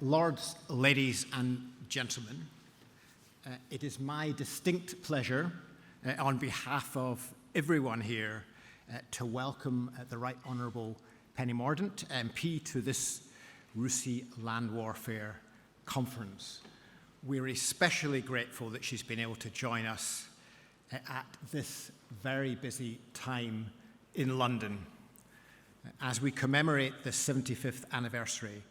Lords, ladies and gentlemen, it is my distinct pleasure on behalf of everyone here to welcome the Right Honourable Penny Mordaunt, MP, to this RUSI Land Warfare Conference. We're especially grateful that she's been able to join us at this very busy time in London as we commemorate the 75th anniversary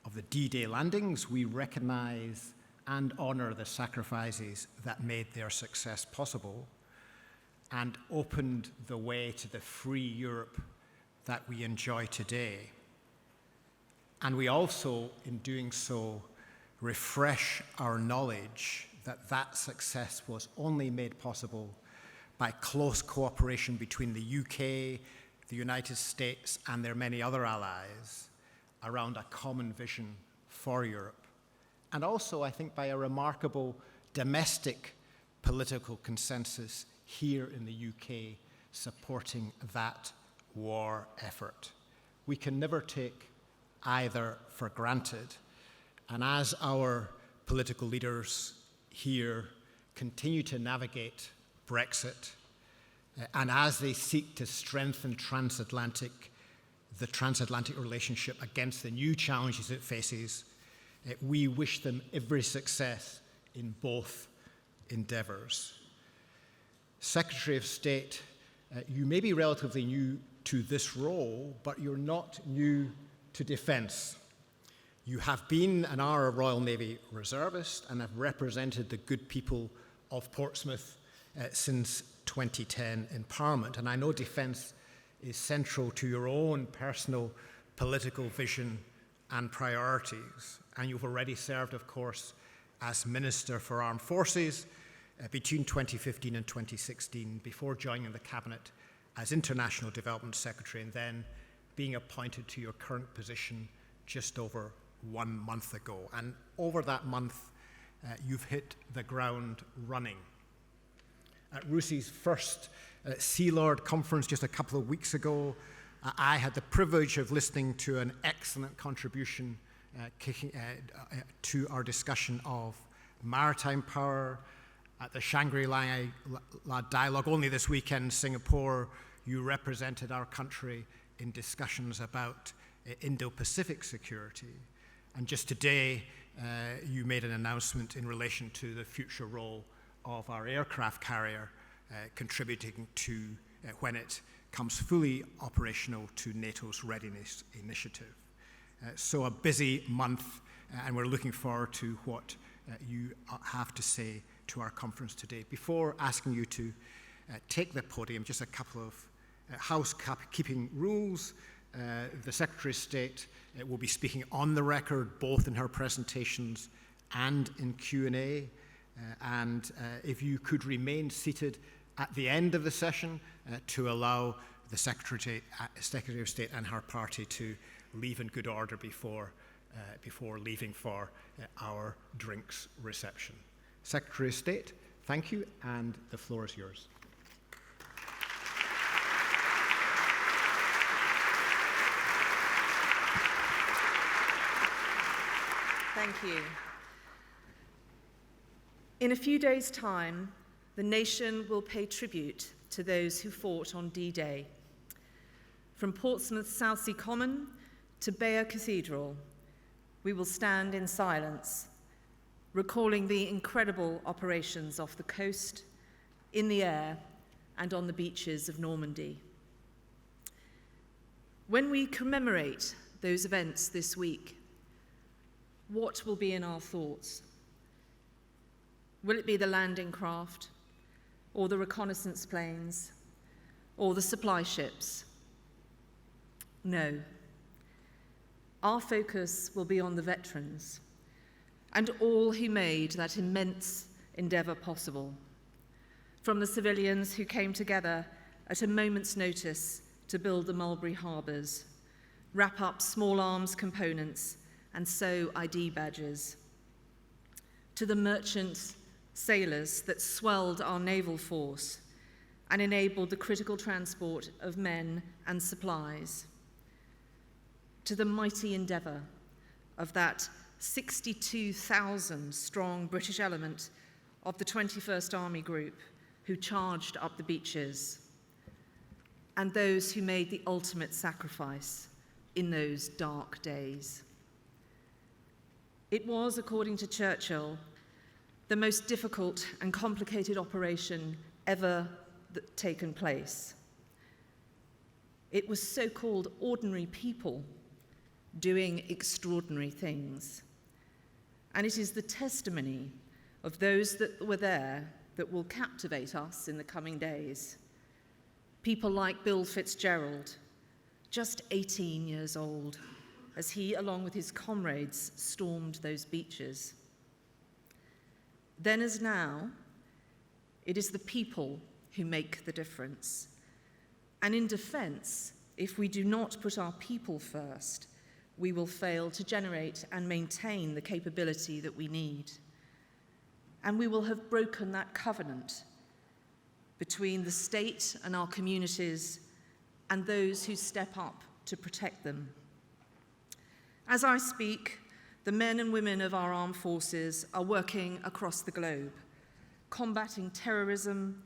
of the D-Day landings. We recognise and honour the sacrifices that made their success possible and opened the way to the free Europe that we enjoy today. And we also, in doing so, refresh our knowledge that that success was only made possible by close cooperation between the UK, the United States, and their many other allies around a common vision for Europe. And also, I think, by a remarkable domestic political consensus here in the UK supporting that war effort. We can never take either for granted. And as our political leaders here continue to navigate Brexit, and as they seek to strengthen the transatlantic relationship against the new challenges it faces, we wish them every success in both endeavours. Secretary of State, you may be relatively new to this role, but you're not new to defence. You have been and are a Royal Navy reservist and have represented the good people of Portsmouth since 2010 in Parliament. And I know defence is central to your own personal political vision and priorities. And you've already served, of course, as Minister for Armed Forces between 2015 and 2016, before joining the Cabinet as International Development Secretary and then being appointed to your current position just over 1 month ago. And over that month, you've hit the ground running. At RUSI's first Sea Lord conference just a couple of weeks ago, I had the privilege of listening to an excellent contribution to our discussion of maritime power. At the Shangri-La Dialogue only this weekend in Singapore, you represented our country in discussions about Indo-Pacific security. And just today, you made an announcement in relation to the future role of our aircraft carrier contributing to when it comes fully operational to NATO's readiness initiative. So a busy month, and we're looking forward to what you have to say to our conference today. Before asking you to take the podium, just a couple of housekeeping rules. The Secretary of State will be speaking on the record, both in her presentations and in Q&A. And if you could remain seated at the end of the session to allow the Secretary of State and her party to leave in good order before leaving for our drinks reception. Secretary of State, thank you, and the floor is yours. Thank you. In a few days' time, the nation will pay tribute to those who fought on D-Day. From Portsmouth's Southsea Common to Bayer Cathedral, we will stand in silence, recalling the incredible operations off the coast, in the air, and on the beaches of Normandy. When we commemorate those events this week, what will be in our thoughts? Will it be the landing craft, or the reconnaissance planes, or the supply ships? No. Our focus will be on the veterans and all who made that immense endeavour possible, from the civilians who came together at a moment's notice to build the Mulberry Harbours, wrap up small arms components and sew ID badges, to the merchant sailors that swelled our naval force and enabled the critical transport of men and supplies, to the mighty endeavour of that 62,000 strong British element of the 21st Army Group who charged up the beaches, and those who made the ultimate sacrifice in those dark days. It was, according to Churchill, the most difficult and complicated operation ever taken place. It was so-called ordinary people doing extraordinary things. And it is the testimony of those that were there that will captivate us in the coming days. People like Bill Fitzgerald, just 18 years old, as he, along with his comrades, stormed those beaches. Then as now, it is the people who make the difference. And in defense, if we do not put our people first, we will fail to generate and maintain the capability that we need. And we will have broken that covenant between the state and our communities and those who step up to protect them. As I speak, the men and women of our armed forces are working across the globe, combating terrorism,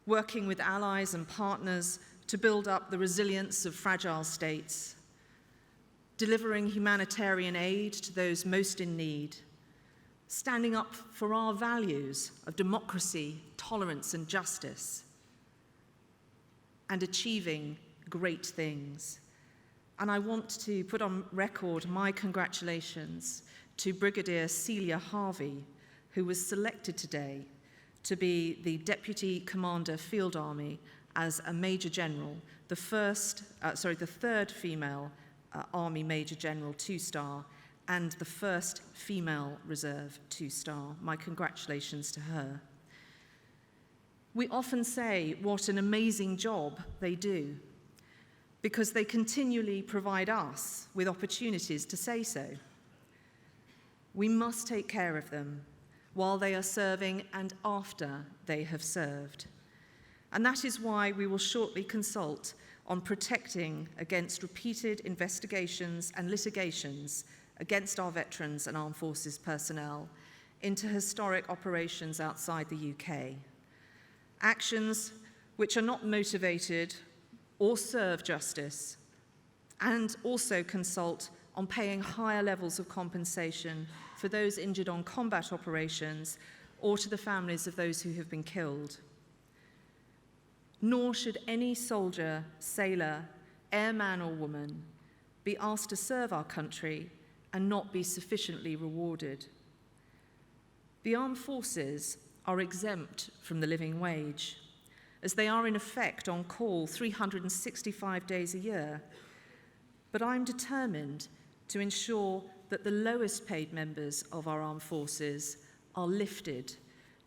working with allies and partners to build up the resilience of fragile states, delivering humanitarian aid to those most in need, standing up for our values of democracy, tolerance, and justice, and achieving great things. And I want to put on record my congratulations to Brigadier Celia Harvey, who was selected today to be the Deputy Commander Field Army as a Major General, the third female Army Major General 2-star, and the first female reserve 2-star. My congratulations to her. We often say what an amazing job they do, because they continually provide us with opportunities to say so. We must take care of them while they are serving and after they have served. And that is why we will shortly consult on protecting against repeated investigations and litigations against our veterans and armed forces personnel into historic operations outside the UK. Actions which are not motivated or serve justice, and also consult on paying higher levels of compensation for those injured on combat operations or to the families of those who have been killed. Nor should any soldier, sailor, airman or woman be asked to serve our country and not be sufficiently rewarded. The armed forces are exempt from the living wage, as they are in effect on call 365 days a year. But I'm determined to ensure that the lowest paid members of our armed forces are lifted,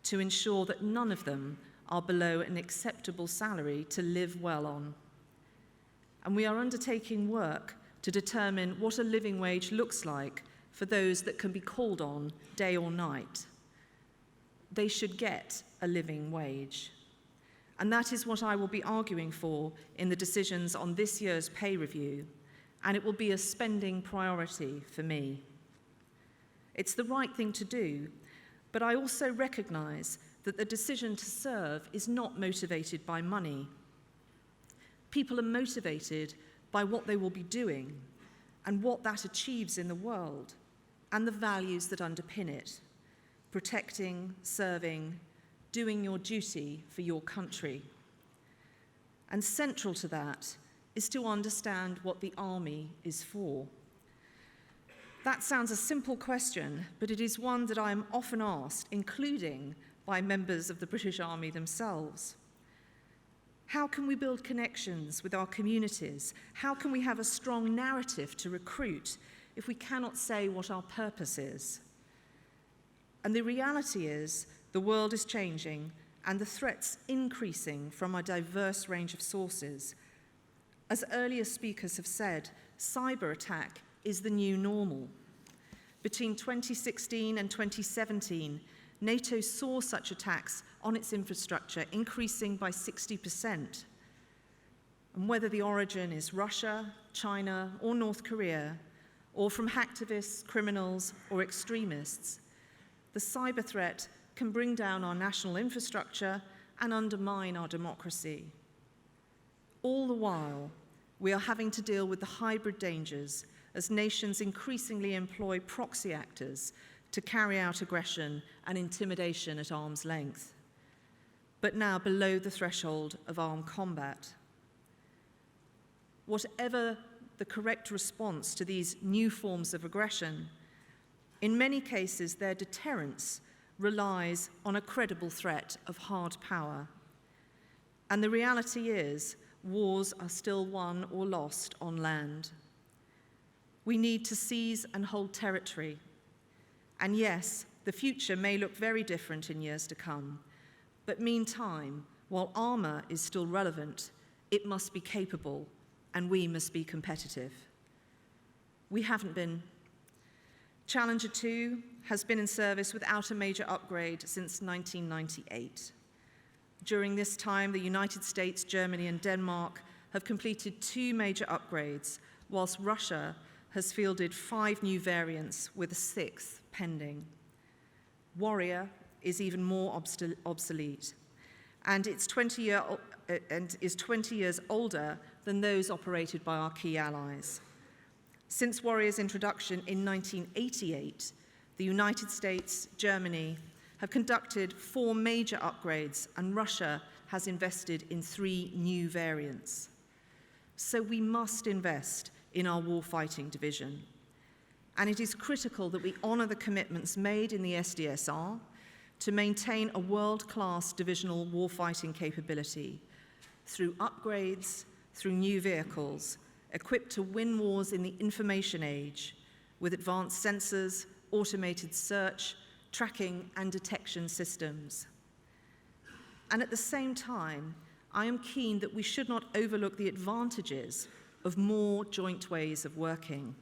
to ensure that none of them are below an acceptable salary to live well on. And we are undertaking work to determine what a living wage looks like for those that can be called on day or night. They should get a living wage. And that is what I will be arguing for in the decisions on this year's pay review, and it will be a spending priority for me. It's the right thing to do, but I also recognise that the decision to serve is not motivated by money. People are motivated by what they will be doing and what that achieves in the world and the values that underpin it: protecting, serving, doing your duty for your country. And central to that is to understand what the army is for. That sounds a simple question, but it is one that I am often asked, including by members of the British Army themselves. How can we build connections with our communities? How can we have a strong narrative to recruit if we cannot say what our purpose is? And the reality is, the world is changing and the threats increasing from a diverse range of sources. As earlier speakers have said, cyber attack is the new normal. Between 2016 and 2017, NATO saw such attacks on its infrastructure increasing by 60%. And whether the origin is Russia, China, or North Korea, or from hacktivists, criminals, or extremists, the cyber threat can bring down our national infrastructure and undermine our democracy. All the while, we are having to deal with the hybrid dangers as nations increasingly employ proxy actors to carry out aggression and intimidation at arm's length, but now below the threshold of armed combat. Whatever the correct response to these new forms of aggression, in many cases their deterrence relies on a credible threat of hard power. And the reality is, wars are still won or lost on land. We need to seize and hold territory. And yes, the future may look very different in years to come, but meantime, while armor is still relevant, it must be capable, and we must be competitive. We haven't been. Challenger 2 has been in service without a major upgrade since 1998. During this time, the United States, Germany, and Denmark have completed 2 major upgrades, whilst Russia has fielded 5 new variants with a 6th pending. Warrior is even more obsolete, and is 20 years older than those operated by our key allies. Since Warrior's introduction in 1988, the United States, Germany have conducted 4 major upgrades, and Russia has invested in 3 new variants. So we must invest in our warfighting division. And it is critical that we honor the commitments made in the SDSR to maintain a world-class divisional warfighting capability through upgrades, through new vehicles, equipped to win wars in the information age with advanced sensors, automated search, tracking, and detection systems. And at the same time, I am keen that we should not overlook the advantages of more joint ways of working.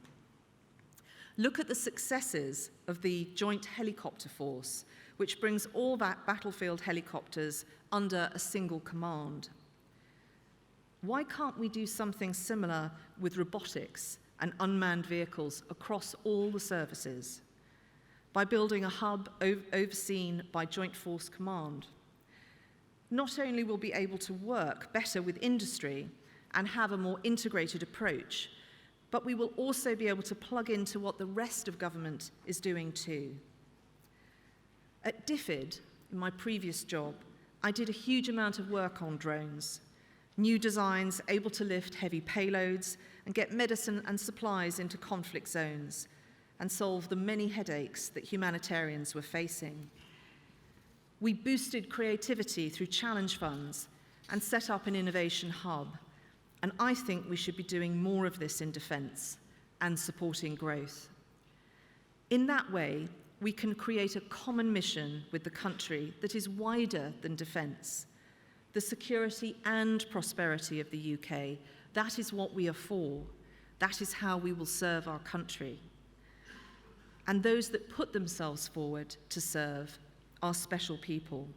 Look at the successes of the Joint Helicopter Force, which brings all battlefield helicopters under a single command. Why can't we do something similar with robotics and unmanned vehicles across all the services? By building a hub overseen by Joint Force Command. Not only will we be able to work better with industry and have a more integrated approach, but we will also be able to plug into what the rest of government is doing too. At DFID, in my previous job, I did a huge amount of work on drones. New designs able to lift heavy payloads and get medicine and supplies into conflict zones and solve the many headaches that humanitarians were facing. We boosted creativity through challenge funds and set up an innovation hub, and I think we should be doing more of this in defense and supporting growth. In that way, we can create a common mission with the country that is wider than defense. The security and prosperity of the UK, that is what we are for. That is how we will serve our country. And those that put themselves forward to serve are special people.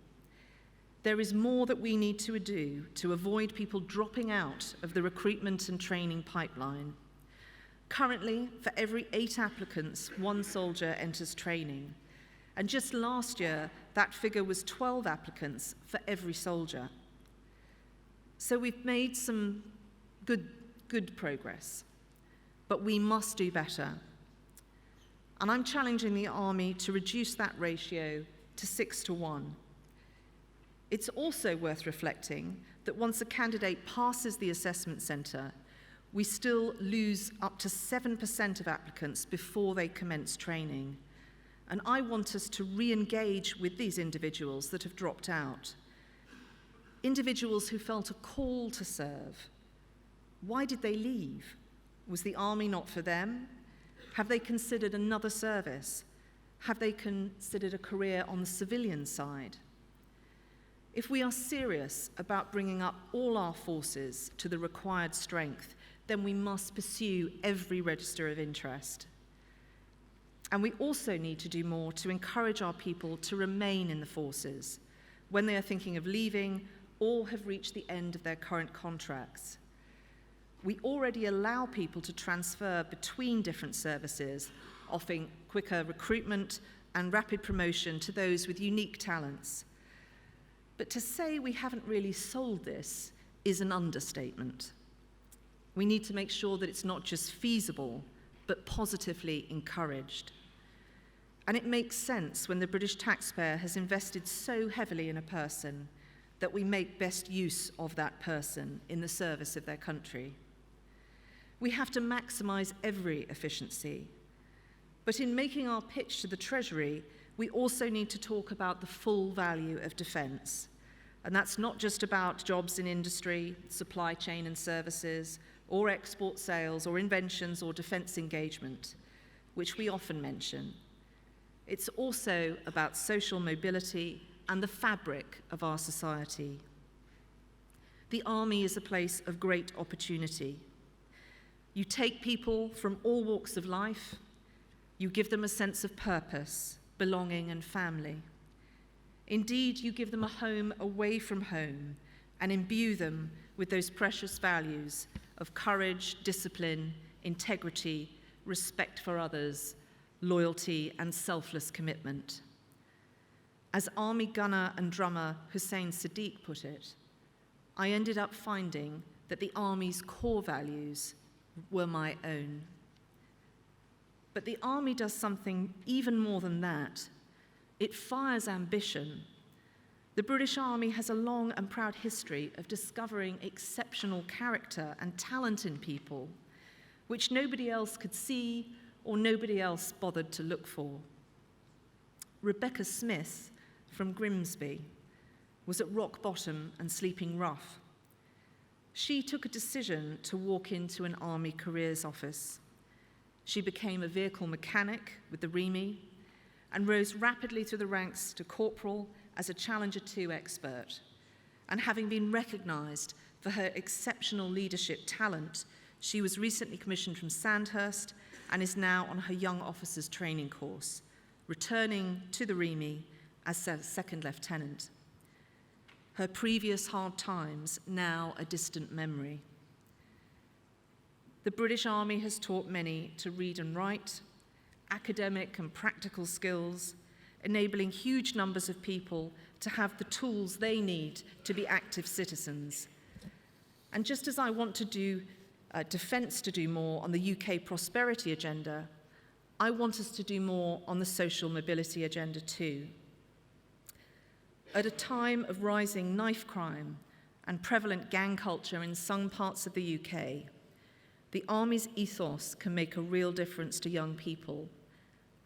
There is more that we need to do to avoid people dropping out of the recruitment and training pipeline. Currently, for every 8 applicants, 1 soldier enters training. And just last year, that figure was 12 applicants for every soldier. So we've made some good progress, but we must do better. And I'm challenging the Army to reduce that ratio to 6-1. It's also worth reflecting that once a candidate passes the assessment centre, we still lose up to 7% of applicants before they commence training. And I want us to re-engage with these individuals that have dropped out. Individuals who felt a call to serve. Why did they leave? Was the Army not for them? Have they considered another service? Have they considered a career on the civilian side? If we are serious about bringing up all our forces to the required strength, then we must pursue every register of interest. And we also need to do more to encourage our people to remain in the forces when they are thinking of leaving or have reached the end of their current contracts. we already allow people to transfer between different services, offering quicker recruitment and rapid promotion to those with unique talents. But to say we haven't really sold this is an understatement. We need to make sure that it's not just feasible, but positively encouraged. And it makes sense when the British taxpayer has invested so heavily in a person that we make best use of that person in the service of their country. We have to maximise every efficiency. But in making our pitch to the Treasury, we also need to talk about the full value of defence. And that's not just about jobs in industry, supply chain and services, or export sales, or inventions, or defence engagement, which we often mention. It's also about social mobility and the fabric of our society. The army is a place of great opportunity. You take people from all walks of life, you give them a sense of purpose, belonging, and family. Indeed, you give them a home away from home and imbue them with those precious values of courage, discipline, integrity, respect for others, loyalty, and selfless commitment. As Army gunner and drummer Hussein Sadiq put it, I ended up finding that the Army's core values were my own. But the Army does something even more than that. It fires ambition. The British Army has a long and proud history of discovering exceptional character and talent in people, which nobody else could see or nobody else bothered to look for. Rebecca Smith from Grimsby was at rock bottom and sleeping rough. She took a decision to walk into an Army careers office. She became a vehicle mechanic with the RUSI and rose rapidly through the ranks to corporal as a Challenger 2 expert. And having been recognised for her exceptional leadership talent, she was recently commissioned from Sandhurst and is now on her young officers training course, returning to the RUSI as a second lieutenant. Her previous hard times now a distant memory. The British Army has taught many to read and write, academic and practical skills, enabling huge numbers of people to have the tools they need to be active citizens. And just as I want to do defence to do more on the UK prosperity agenda, I want us to do more on the social mobility agenda too. At a time of rising knife crime and prevalent gang culture in some parts of the UK, the Army's ethos can make a real difference to young people,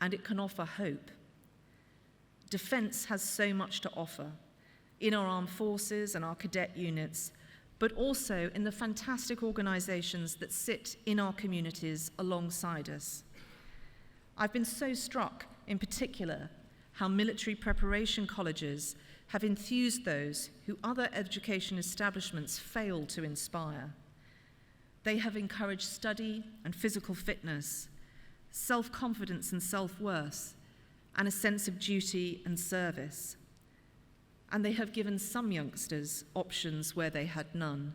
and it can offer hope. Defence has so much to offer in our armed forces and our cadet units, but also in the fantastic organisations that sit in our communities alongside us. I've been so struck, in particular, how military preparation colleges have enthused those who other education establishments fail to inspire. They have encouraged study and physical fitness, self-confidence and self-worth, and a sense of duty and service. And they have given some youngsters options where they had none.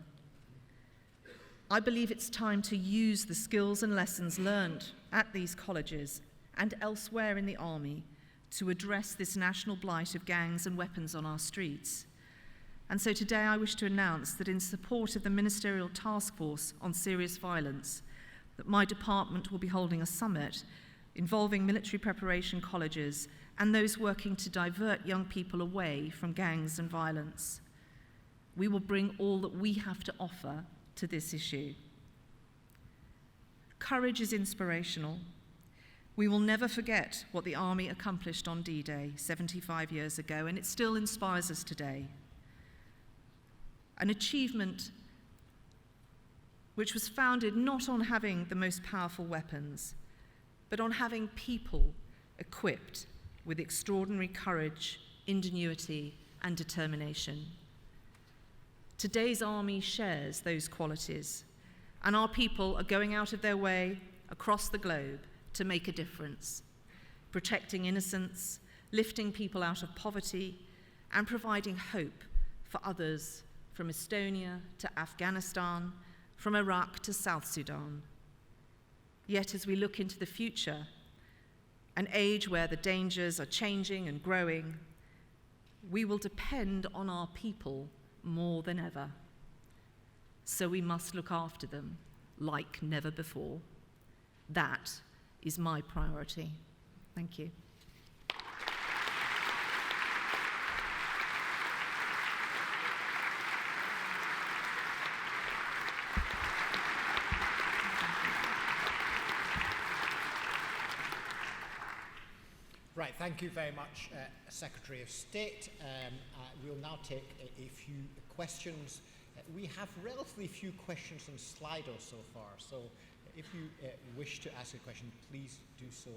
I believe it's time to use the skills and lessons learned at these colleges and elsewhere in the Army to address this national blight of gangs and weapons on our streets. And so today I wish to announce that in support of the Ministerial Task Force on Serious Violence, that my department will be holding a summit involving military preparation colleges and those working to divert young people away from gangs and violence. We will bring all that we have to offer to this issue. Courage is inspirational. We will never forget what the Army accomplished on D-Day 75 years ago, and it still inspires us today. An achievement which was founded not on having the most powerful weapons, but on having people equipped with extraordinary courage, ingenuity, and determination. Today's Army shares those qualities, and our people are going out of their way across the globe to make a difference, protecting innocence, lifting people out of poverty, and providing hope for others from Estonia to Afghanistan from Iraq to South Sudan. Yet as we look into the future, an age where the dangers are changing and growing, we will depend on our people more than ever. So we must look after them like never before. That is my priority. Thank you. Right, thank you very much, Secretary of State. We'll now take a few questions. We have relatively few questions on Slido so far, so if you wish to ask a question, please do so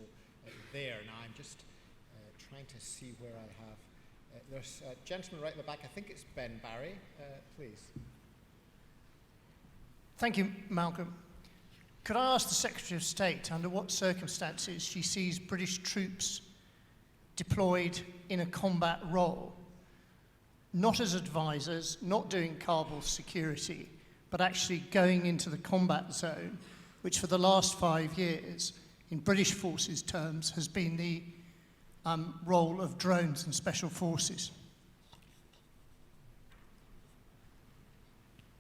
there. Now, I'm just trying to see where I have. There's a gentleman right in the back. I think it's Ben Barry. Please. Thank you, Malcolm. Could I ask the Secretary of State under what circumstances she sees British troops deployed in a combat role, not as advisors, not doing Kabul security, but actually going into the combat zone, which for the last 5 years, in British forces terms, has been the role of drones and special forces?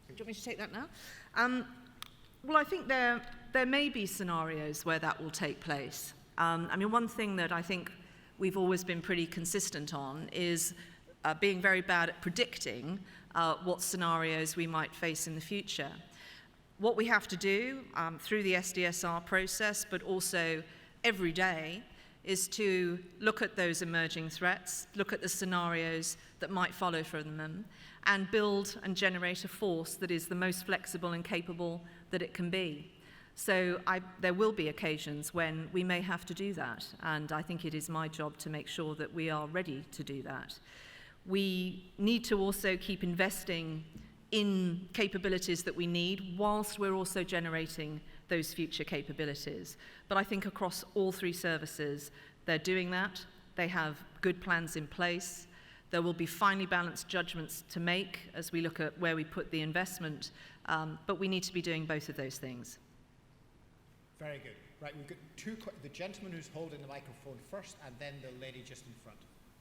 Do you want me to take that now? Well, I think there may be scenarios where that will take place. I mean, one thing that I think we've always been pretty consistent on is being very bad at predicting what scenarios we might face in the future. What we have to do through the SDSR process, but also every day, is to look at those emerging threats, look at the scenarios that might follow from them, and build and generate a force that is the most flexible and capable that it can be. So there will be occasions when we may have to do that, and I think it is my job to make sure that we are ready to do that. We need to also keep investing in capabilities that we need whilst we're also generating those future capabilities. But I think across all three services, they're doing that. They have good plans in place. There will be finely balanced judgments to make as we look at where we put the investment, but we need to be doing both of those things. Very good. Right, we've got the gentleman who's holding the microphone first, and then the lady just in front.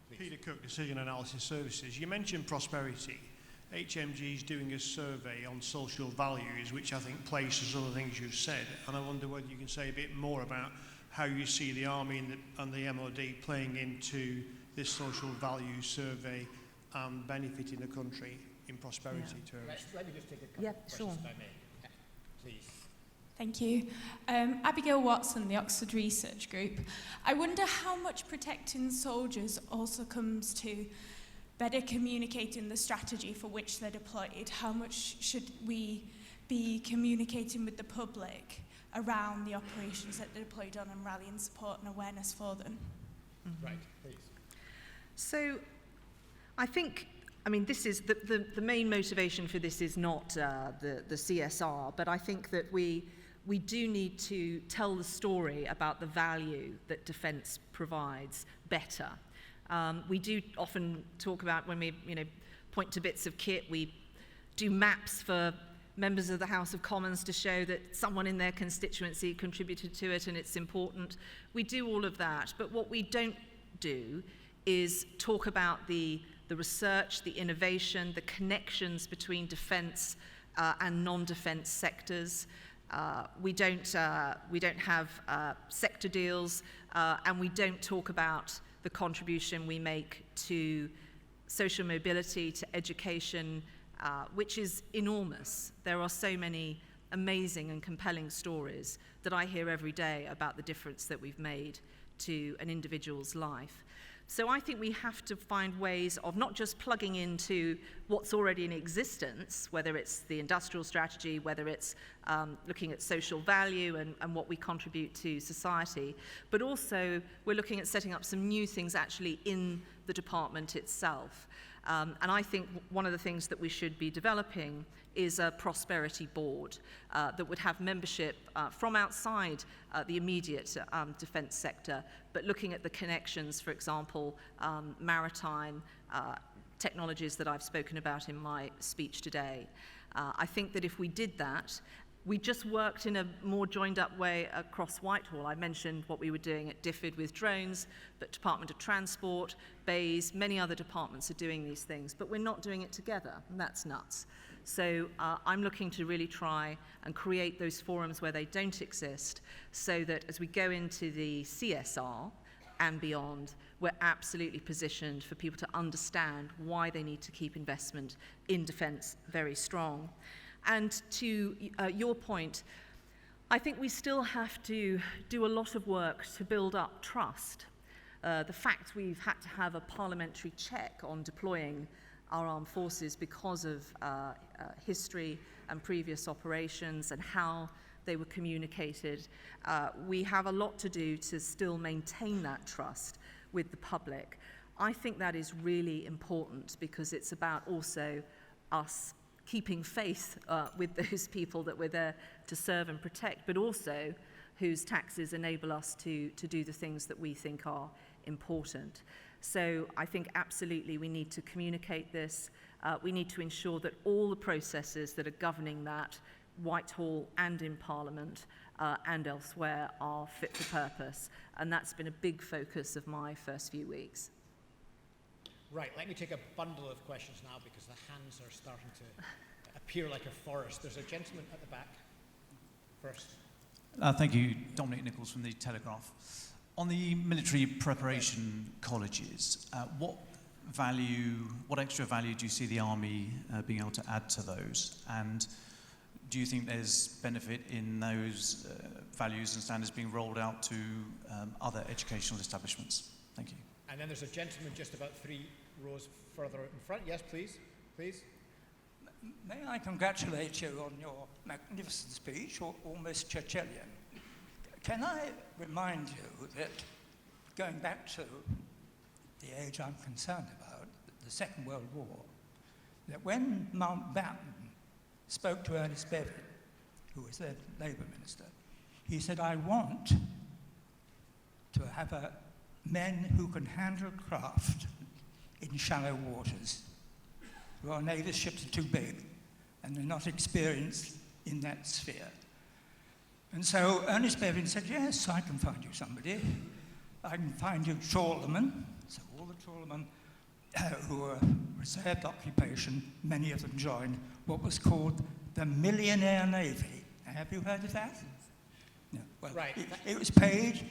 Please. Peter Cook, Decision Analysis Services. You mentioned prosperity. HMG is doing a survey on social values, which I think places other things you've said, and I wonder whether you can say a bit more about how you see the Army and the MOD playing into this social values survey and benefiting the country in prosperity terms. Let me just take a couple of questions, if I may. Please. Thank you. Abigail Watson, the Oxford Research Group. I wonder how much protecting soldiers also comes to better communicating the strategy for which they're deployed. How much should we be communicating with the public around the operations that they're deployed on and rallying support and awareness for them? Mm-hmm. Right, please. So I think, I mean, this is the main motivation for this is not the CSR, but I think that we do need to tell the story about the value that defence provides better. We do often talk about when we point to bits of kit, we do maps for members of the House of Commons to show that someone in their constituency contributed to it and it's important. We do all of that, but what we don't do is talk about the research, the innovation, the connections between defence and non-defence sectors. We don't have sector deals, and we don't talk about the contribution we make to social mobility, to education, which is enormous. There are so many amazing and compelling stories that I hear every day about the difference that we've made to an individual's life. So I think we have to find ways of not just plugging into what's already in existence, whether it's the industrial strategy, whether it's looking at social value and what we contribute to society, but also we're looking at setting up some new things actually in the department itself. And I think one of the things that we should be developing is a prosperity board that would have membership from outside the immediate defence sector, but looking at the connections, for example, maritime technologies that I've spoken about in my speech today. I think that if we did that, we just worked in a more joined-up way across Whitehall. I mentioned what we were doing at DFID with drones, but Department of Transport, BAYS, many other departments are doing these things, but we're not doing it together, and that's nuts. So I'm looking to really try and create those forums where they don't exist, so that as we go into the CSR and beyond, we're absolutely positioned for people to understand why they need to keep investment in defence very strong. And to your point, I think we still have to do a lot of work to build up trust. The fact we've had to have a parliamentary check on deploying our armed forces because of history and previous operations and how they were communicated, we have a lot to do to still maintain that trust with the public. I think that is really important because it's about also us keeping faith with those people that we're there to serve and protect, but also whose taxes enable us to do the things that we think are important. So I think absolutely we need to communicate this. We need to ensure that all the processes that are governing that, Whitehall and in Parliament and elsewhere, are fit for purpose. And that's been a big focus of my first few weeks. Right, let me take a bundle of questions now because the hands are starting to appear like a forest. There's a gentleman at the back first. Thank you, Dominic Nichols from the Telegraph. On the military preparation colleges, what extra value do you see the Army being able to add to those? And do you think there's benefit in those values and standards being rolled out to other educational establishments? Thank you. And then there's a gentleman just about 3 rows further in front. Yes, please. Please. May I congratulate you on your magnificent speech, almost Churchillian. Can I remind you that, going back to the age I'm concerned about, the Second World War, that when Mountbatten spoke to Ernest Bevin, who was their Labour Minister, he said, I want to have men who can handle craft in shallow waters. Our naval ships are too big and they're not experienced in that sphere. And so Ernest Bevin said, yes, I can find you somebody. I can find you trawlermen. So all the trawlermen who were reserved occupation, many of them joined what was called the Millionaire Navy. Have you heard of that? No. Well, right. It was paid,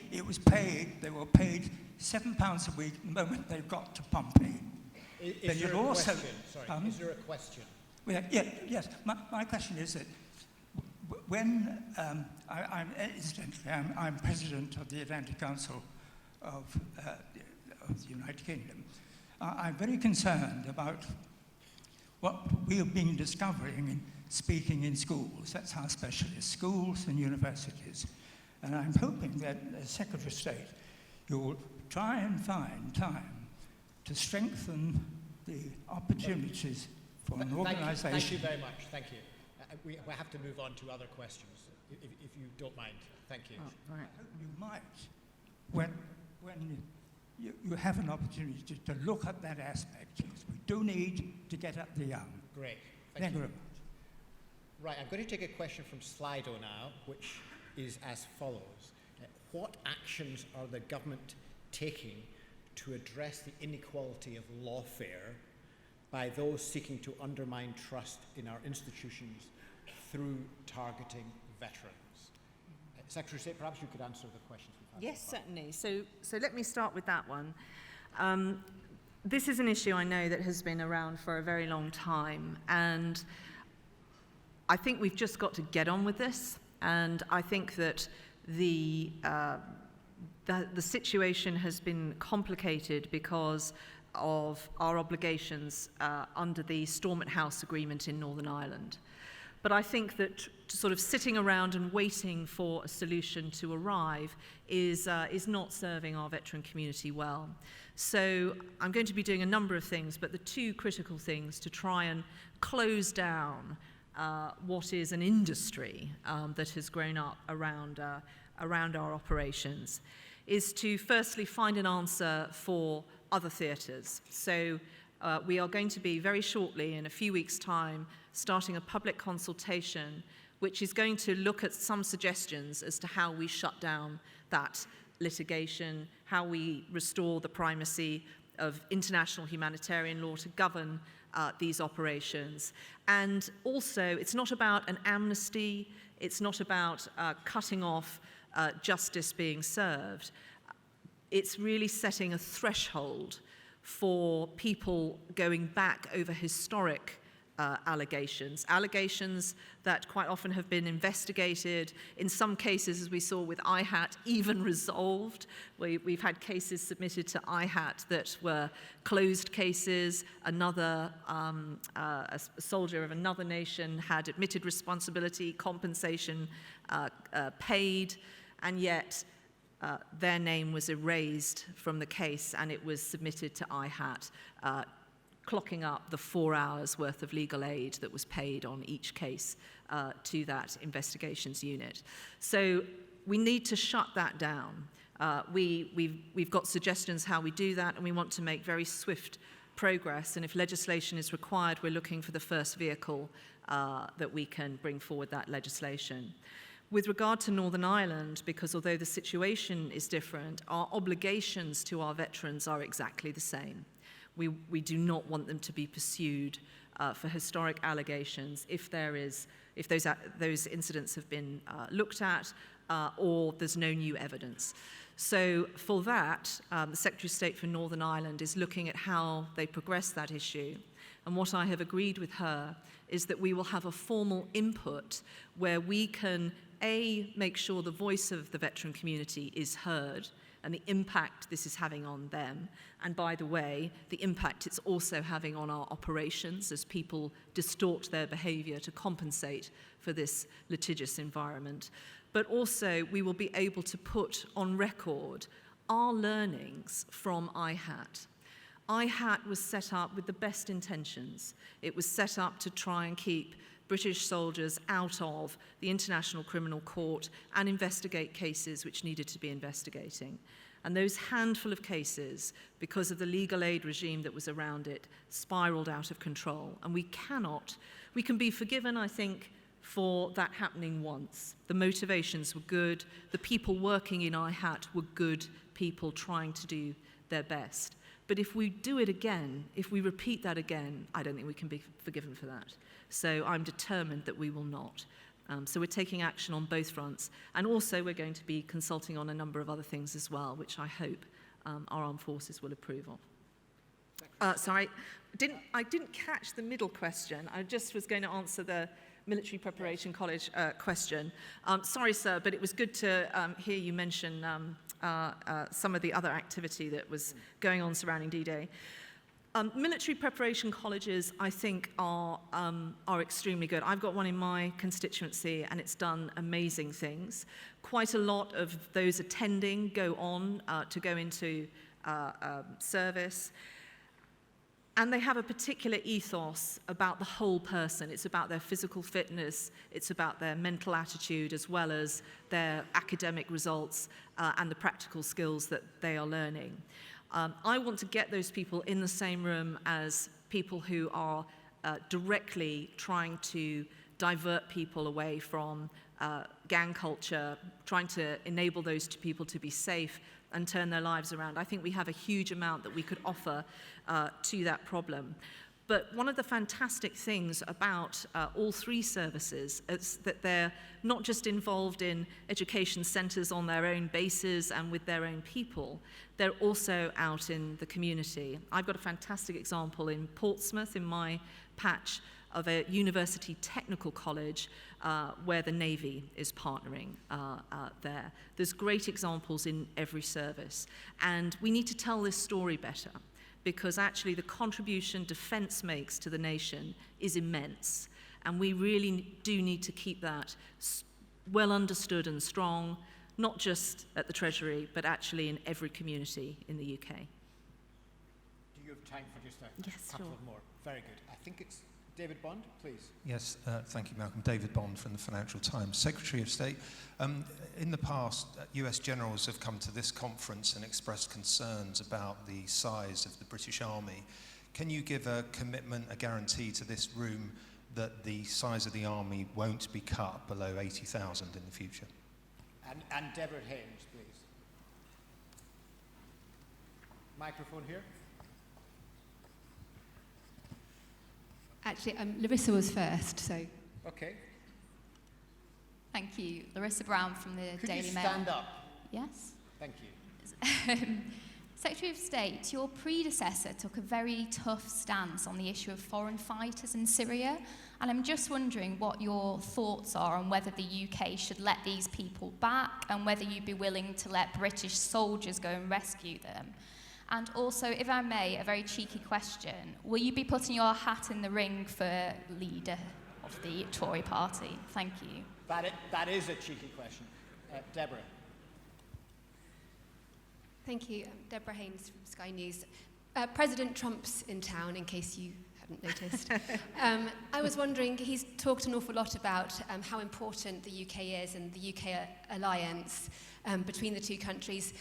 they were paid £7 a week the moment they got to Pompey. Is there a question? Sorry, is there a question? Well, yes. My question is that when I'm president of the Atlantic Council of the United Kingdom, I'm very concerned about what we have been discovering in speaking in schools. That's our specialist, schools and universities. And I'm hoping that as Secretary of State, you'll try and find time to strengthen the opportunities for an organisation. Thank you very much. Thank you. We have to move on to other questions, if you don't mind. Thank you. Oh, right. I hope you might, when you have an opportunity to look at that aspect, because we do need to get at the young. Great. Thank you very much. Right, I'm going to take a question from Slido now, which is as follows. What actions are the government taking to address the inequality of lawfare by those seeking to undermine trust in our institutions through targeting veterans? Secretary of State, perhaps you could answer the questions we've had. Yes, certainly. So let me start with that one. This is an issue I know that has been around for a very long time, and I think we've just got to get on with this. And I think that the situation has been complicated because of our obligations under the Stormont House Agreement in Northern Ireland. But I think that sort of sitting around and waiting for a solution to arrive is not serving our veteran community well. So I'm going to be doing a number of things, but the 2 critical things to try and close down what is an industry that has grown up around our operations is to firstly find an answer for other theatres. So we are going to be very shortly, in a few weeks' time, starting a public consultation which is going to look at some suggestions as to how we shut down that litigation, how we restore the primacy of international humanitarian law to govern these operations. And also, it's not about an amnesty, it's not about cutting off justice being served. It's really setting a threshold for people going back over historic allegations that quite often have been investigated, in some cases, as we saw with IHAT, even resolved. We've had cases submitted to IHAT that were closed cases. Another a soldier of another nation had admitted responsibility, compensation paid, and yet their name was erased from the case and it was submitted to IHAT, clocking up the 4 hours worth of legal aid that was paid on each case to that investigations unit. So we need to shut that down. We've got suggestions how we do that, and we want to make very swift progress. And if legislation is required, we're looking for the first vehicle that we can bring forward that legislation. With regard to Northern Ireland, because although the situation is different, our obligations to our veterans are exactly the same. We do not want them to be pursued for historic allegations if those incidents have been looked at or there's no new evidence. So for that, the Secretary of State for Northern Ireland is looking at how they progress that issue. And what I have agreed with her is that we will have a formal input where we can, A, make sure the voice of the veteran community is heard, and the impact this is having on them. And by the way, the impact it's also having on our operations as people distort their behavior to compensate for this litigious environment. But also, we will be able to put on record our learnings from IHAT. IHAT was set up with the best intentions. It was set up to try and keep British soldiers out of the International Criminal Court and investigate cases which needed to be investigating. And those handful of cases, because of the legal aid regime that was around it, spiraled out of control. And we can be forgiven, I think, for that happening once. The motivations were good. The people working in IHAT were good people trying to do their best. But if we do it again, if we repeat that again, I don't think we can be forgiven for that. So I'm determined that we will not. So we're taking action on both fronts. And also we're going to be consulting on a number of other things as well, which I hope our armed forces will approve of. Sorry, I didn't catch the middle question. I just was going to answer the Military Preparation College question. Sorry, sir, but it was good to hear you mention some of the other activity that was going on surrounding D-Day. Military preparation colleges, I think, are extremely good. I've got one in my constituency, and it's done amazing things. Quite a lot of those attending go on to go into service. And they have a particular ethos about the whole person. It's about their physical fitness, it's about their mental attitude, as well as their academic results and the practical skills that they are learning. I want to get those people in the same room as people who are directly trying to divert people away from gang culture, trying to enable those people to be safe and turn their lives around. I think we have a huge amount that we could offer to that problem. But one of the fantastic things about all three services is that they're not just involved in education centres on their own bases and with their own people, they're also out in the community. I've got a fantastic example in Portsmouth, in my patch, of a university technical college where the Navy is partnering there. There's great examples in every service. And we need to tell this story better, because actually the contribution defence makes to the nation is immense. And we really do need to keep that well understood and strong, not just at the Treasury, but actually in every community in the UK. Do you have time for just a couple of more? Very good. I think it's David Bond, please. Yes, thank you, Malcolm. David Bond from the Financial Times. Secretary of State, in the past, US generals have come to this conference and expressed concerns about the size of the British Army. Can you give a commitment, a guarantee to this room that the size of the army won't be cut below 80,000 in the future? And Deborah Haynes, please. Microphone here. Actually, Larissa was first, so. Okay. Thank you. Larissa Brown from the Could Daily you Mail. stand up? Yes. Thank you. Secretary of State, your predecessor took a very tough stance on the issue of foreign fighters in Syria, and I'm just wondering what your thoughts are on whether the UK should let these people back and whether you'd be willing to let British soldiers go and rescue them. And also, if I may, a very cheeky question, will you be putting your hat in the ring for leader of the Tory party? Thank you. That is a cheeky question. Deborah. Thank you. Deborah Haynes from Sky News. President Trump's in town, in case you hadn't noticed. I was wondering, he's talked an awful lot about how important the UK is and the UK alliance between the two countries.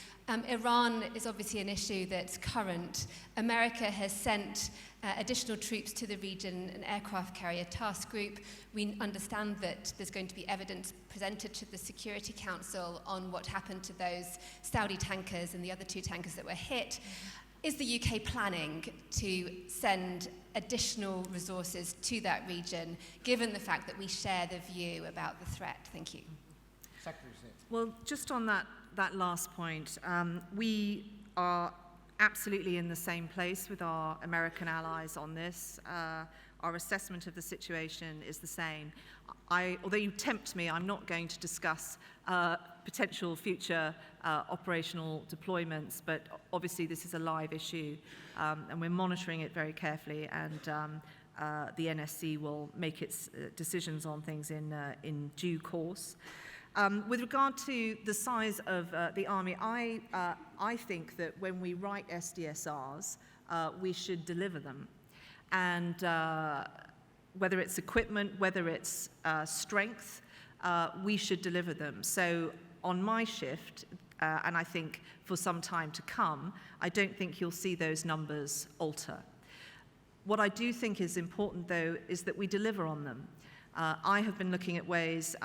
Iran is obviously an issue that's current. America has sent additional troops to the region, an aircraft carrier task group. We understand that there's going to be evidence presented to the Security Council on what happened to those Saudi tankers and the other two tankers that were hit. Is the UK planning to send additional resources to that region, given the fact that we share the view about the threat? Thank you. Secretary of State. Well, just on that last point, we are absolutely in the same place with our American allies on this. Our assessment of the situation is the same. Although you tempt me, I'm not going to discuss potential future operational deployments, but obviously this is a live issue, and we're monitoring it very carefully, and the NSC will make its decisions on things in due course. With regard to the size of the army, I think that when we write SDSRs, we should deliver them. And whether it's equipment, whether it's strength, we should deliver them. So on my shift, and I think for some time to come, I don't think you'll see those numbers alter. What I do think is important, though, is that we deliver on them. I have been looking at ways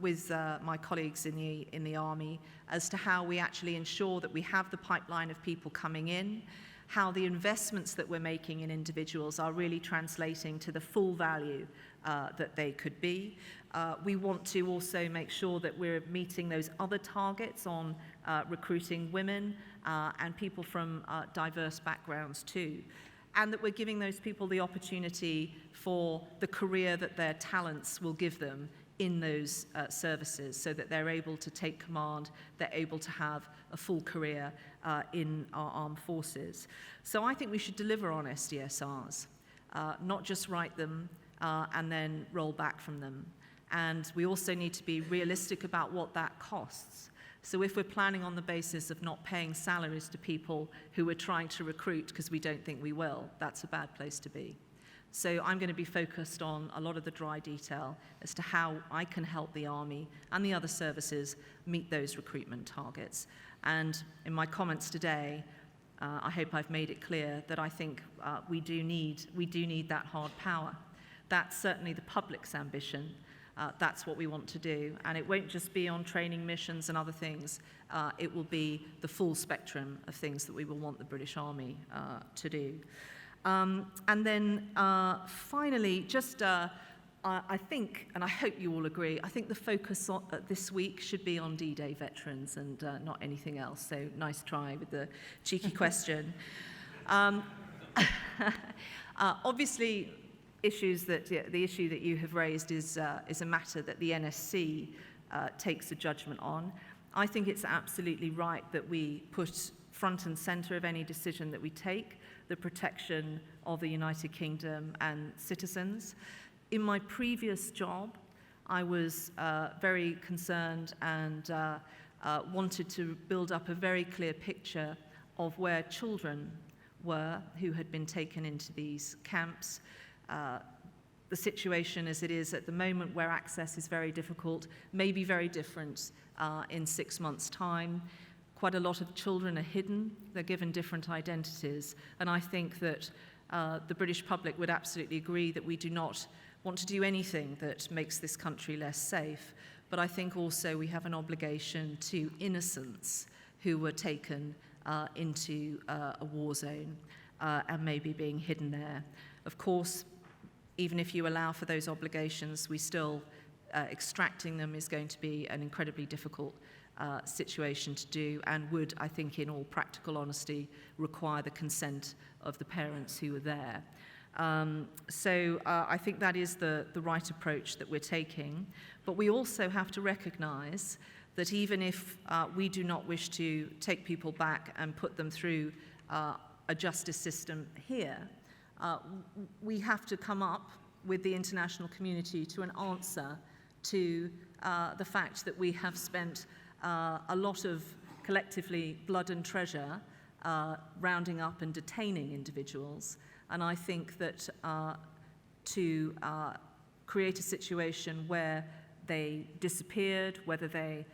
with my colleagues in the Army as to how we actually ensure that we have the pipeline of people coming in, how the investments that we're making in individuals are really translating to the full value that they could be. We want to also make sure that we're meeting those other targets on recruiting women and people from diverse backgrounds too. And that we're giving those people the opportunity for the career that their talents will give them in those services, so that they're able to take command, they're able to have a full career in our armed forces. So I think we should deliver on SDSRs, not just write them and then roll back from them. And we also need to be realistic about what that costs. So if we're planning on the basis of not paying salaries to people who we're trying to recruit because we don't think we will, that's a bad place to be. So I'm going to be focused on a lot of the dry detail as to how I can help the Army and the other services meet those recruitment targets. And in my comments today, I hope I've made it clear that I think we do need that hard power. That's certainly the public's ambition. That's what we want to do. And it won't just be on training missions and other things. It will be the full spectrum of things that we will want the British Army to do. And then finally, just I think, and I hope you all agree, I think the focus this week should be on D-Day veterans and not anything else. So nice try with the cheeky question. Obviously, the issue that you have raised is a matter that the NSC takes a judgment on. I think it's absolutely right that we put front and centre of any decision that we take the protection of the United Kingdom and citizens. In my previous job, I was very concerned and wanted to build up a very clear picture of where children were who had been taken into these camps. The situation as it is at the moment, where access is very difficult, may be very different in 6 months' time. Quite a lot of children are hidden. They're given different identities. And I think that the British public would absolutely agree that we do not want to do anything that makes this country less safe, but I think also we have an obligation to innocents who were taken into a war zone and maybe being hidden there. Of course, even if you allow for those obligations, we still, extracting them is going to be an incredibly difficult situation to do, and would, I think, in all practical honesty, require the consent of the parents who were there. So I think that is the right approach that we're taking. But we also have to recognize that even if we do not wish to take people back and put them through a justice system here, we have to come up with the international community to an answer to the fact that we have spent a lot of collectively blood and treasure rounding up and detaining individuals. And I think that to create a situation where they disappeared, whether they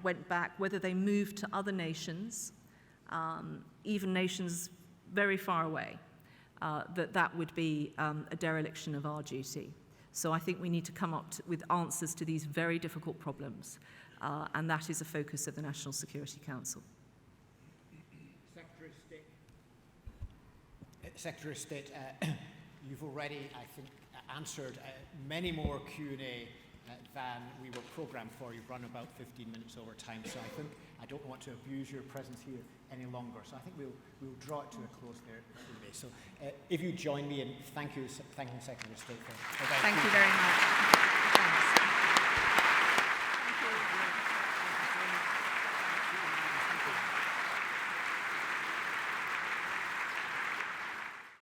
went back, whether they moved to other nations, even nations very far away, that would be a dereliction of our duty. So I think we need to come up with answers to these very difficult problems, and that is a focus of the National Security Council. Secretary of State, you've already, I think, answered many more Q&A than we were programmed for. You've run about 15 minutes over time, so I think I don't want to abuse your presence here any longer. So I think we'll draw it to a close there today. So if you join me in thanking Secretary of State for Thank you very much.